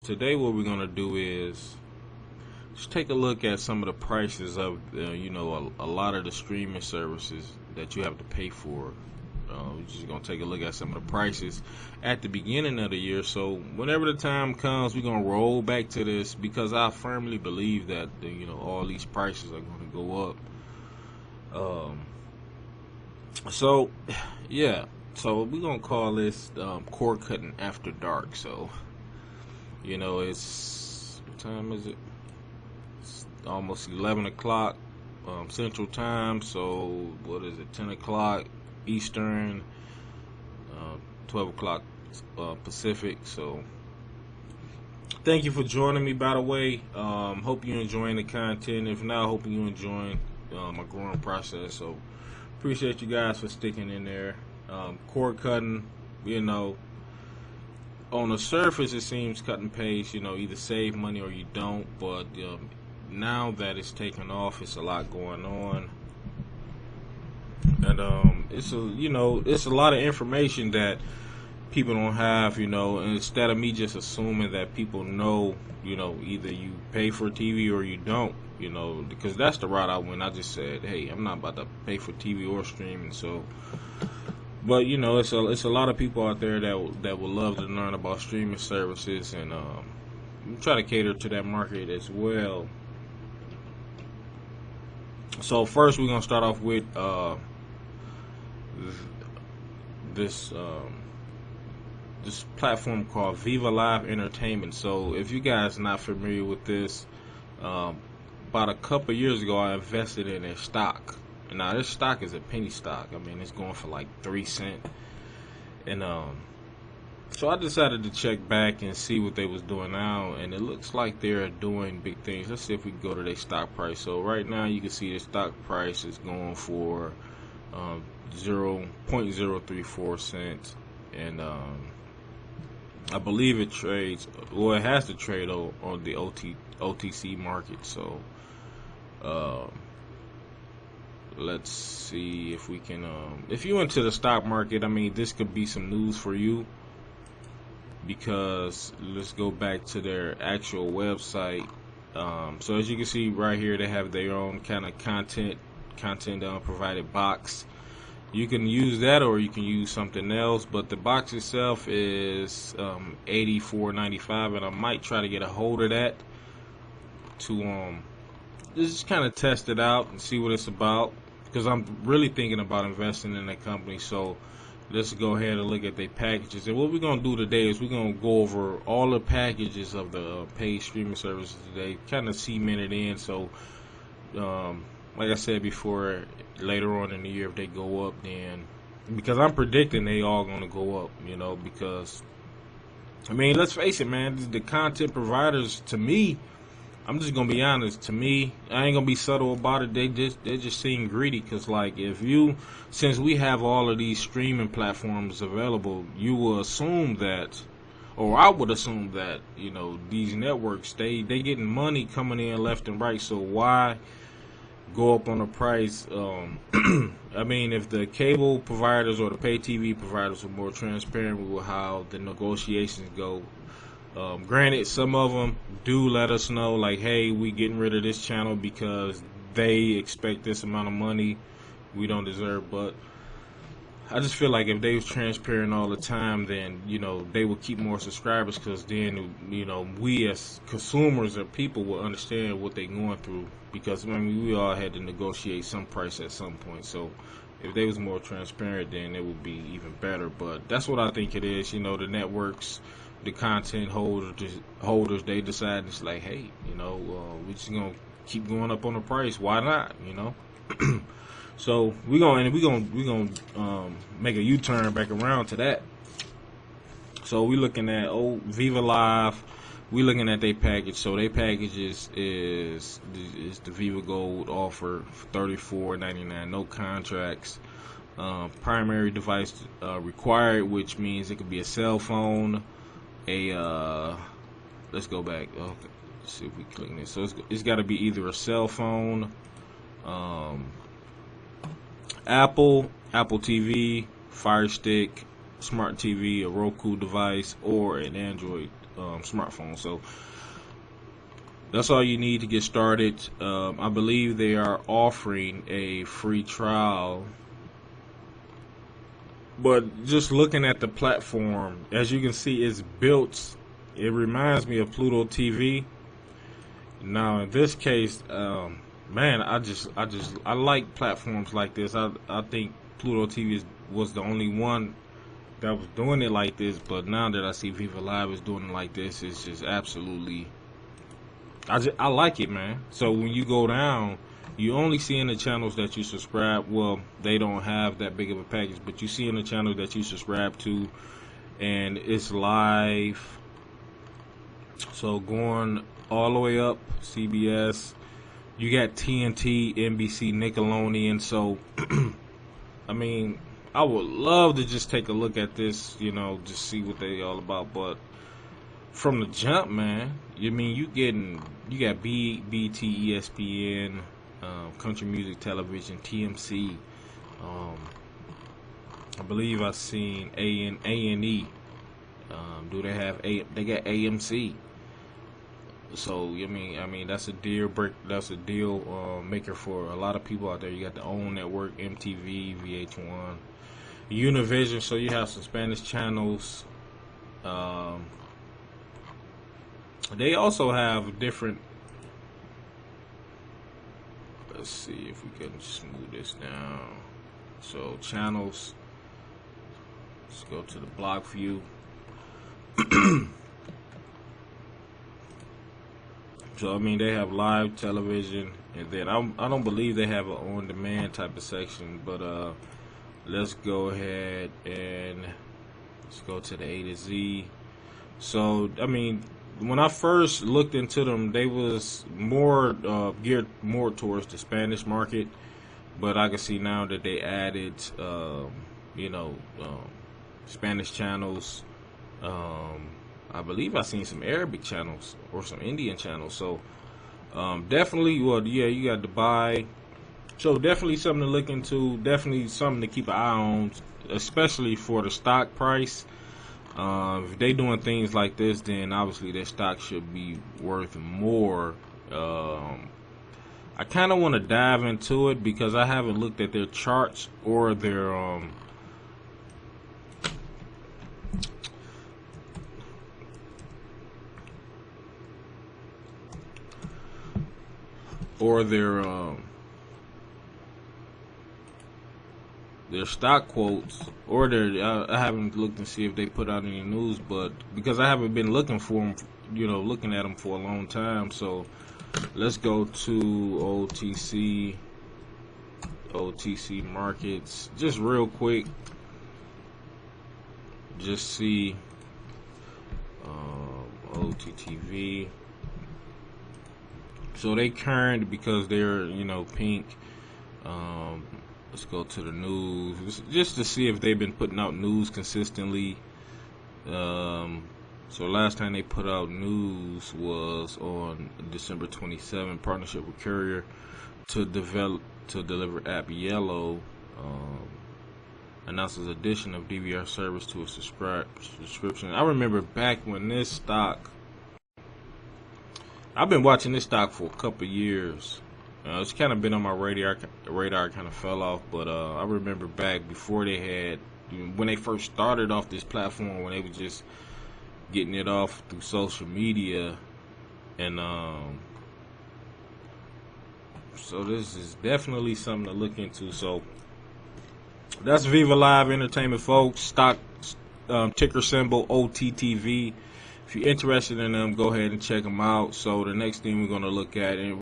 today what we're gonna do is just take a look at some of the prices of a lot of the streaming services that you have to pay for. We're just gonna take a look at some of the prices at the beginning of the year. So whenever the time comes, we're gonna roll back to this because I firmly believe that all these prices are gonna go up. So yeah. So we're gonna call this cord cutting after dark. So it's, what time is it? It's almost 11 o'clock Central Time. So what is it? 10 o'clock Eastern, 12 o'clock Pacific. So thank you for joining me, by the way. Hope you're enjoying the content. If not, hope you're enjoying my growing process. So appreciate you guys for sticking in there. Cord cutting, on the surface it seems cut and paste, either save money or you don't, but now that it's taken off, it's a lot going on, and it's a lot of information that people don't have, and instead of me just assuming that people know, either you pay for TV or you don't, because that's the route I went. I just said, hey, I'm not about to pay for TV or streaming. So but it's a lot of people out there that would love to learn about streaming services, and try to cater to that market as well. So first we're gonna start off with this platform called Viva Live Entertainment. So if you guys are not familiar with this, about a couple years ago I invested in their stock. Now this stock is a penny stock. I mean, it's going for like 3 cents, and so I decided to check back and see what they was doing now, and it looks like they're doing big things. Let's see if we can go to their stock price. So right now you can see the stock price is going for 0.034 cents, and I believe it trades, well, it has to trade on the OTC market. So let's see if we can if you went to the stock market, I mean, this could be some news for you, because let's go back to their actual website. So as you can see right here, they have their own kind of content provided box. You can use that or you can use something else, but the box itself is $84.95, and I might try to get a hold of that to just kind of test it out and see what it's about, because I'm really thinking about investing in that company. So let's go ahead and look at their packages. And what we're going to do today is we're going to go over all the packages of the paid streaming services today, kind of cement it in. So like I said before, later on in the year, if they go up, then, because I'm predicting they all going to go up, because, I mean, let's face it, man, the content providers, to me, I'm just gonna be honest. To me, I ain't gonna be subtle about it. They just seem greedy, because like, since we have all of these streaming platforms available, you will assume that, or I would assume that, these networks, they getting money coming in left and right. So why go up on the price? I mean, if the cable providers or the pay TV providers were more transparent with how the negotiations go. Granted, some of them do let us know, like, hey, we getting rid of this channel because they expect this amount of money we don't deserve. But I just feel like if they was transparent all the time, then they would keep more subscribers, because then we as consumers or people will understand what they're going through, because I mean, we all had to negotiate some price at some point. So if they was more transparent, then it would be even better. But that's what I think it is. The networks, the content holders, they decide, it's like, hey, we just gonna keep going up on the price. Why not? So we gonna make a U-turn back around to that. So we looking at Viva Live. We looking at their package. So their package is the Viva Gold offer for $34.99, no contracts. Primary device required, which means it could be a cell phone. Let's go back. Okay, let's see if we click this. So it's got to be either a cell phone, Apple TV, Fire Stick, Smart TV, a Roku device, or an Android smartphone. So that's all you need to get started. I believe they are offering a free trial. But just looking at the platform, as you can see, it's built. It reminds me of Pluto TV. Now, in this case, man, I like platforms like this. I think Pluto TV was the only one that was doing it like this. But now that I see Viva Live is doing it like this, it's just absolutely. I like it, man. So when you go down, you only see in the channels that you subscribe. Well, they don't have that big of a package, but you see in the channel that you subscribe to, and it's live. So going all the way up, CBS, you got TNT, NBC, Nickelodeon. So, I mean, I would love to just take a look at this, you know, just see what they all about. But from the jump, man, you got BT, ESPN, Country Music Television, TMC. I believe I've seen A&E. Do they have they got AMC? So I mean that's a deal break. That's a deal maker for a lot of people out there. You got the OWN network, MTV, VH1, Univision. So you have some Spanish channels. They also have different. Let's see if we can smooth this down. So channels. Let's go to the block view. So I mean they have live television, and then I don't believe they have an on-demand type of section. But let's go ahead and let's go to the A to Z. So I mean, when I first looked into them, they was more geared more towards the Spanish market. But I can see now that they added, Spanish channels. I believe I seen some Arabic channels or some Indian channels. So definitely, well, yeah, you got to buy. So definitely something to look into. Definitely something to keep an eye on, especially for the stock price. If they doing things like this, then obviously their stock should be worth more. I kind of want to dive into it because I haven't looked at their charts or their their stock quotes or I haven't looked and see if they put out any news, but because I haven't been looking for them, looking at them for a long time. So let's go to OTC markets just real quick. Just see OTTV. So they current because they're pink. Let's go to the news just to see if they've been putting out news consistently. So last time they put out news was on December 27. Partnership with Courier to deliver app Yellow. Announces addition of DVR service to a subscription. I remember back when this stock. I've been watching this stock for a couple of years. It's kind of been on my radar. Kind of fell off, but I remember back before when they first started off this platform, when they were just getting it off through social media, and so this is definitely something to look into. So that's Viva Live Entertainment, folks. Stock ticker symbol OTTV. If you're interested in them, go ahead and check them out. So the next thing we're going to look at, and